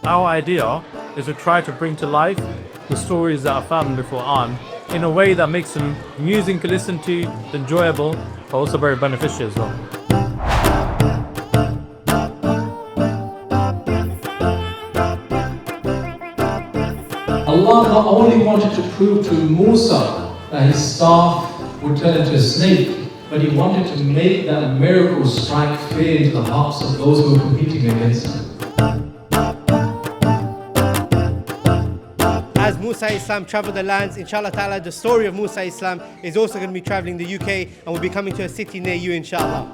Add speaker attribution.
Speaker 1: Our idea is to try to bring to life the stories that are found in the Quran in a way that makes them amusing to listen to, enjoyable, but also very beneficial as well.
Speaker 2: Allah not only wanted to prove to Musa that his staff would turn into a snake, but he wanted to make that miracle strike fear into the hearts of those who were competing against him.
Speaker 3: As Musa Islam travelled the lands, inshallah ta'ala, the story of Musa Islam is also going to be travelling the UK and will be coming to a city near you, inshallah.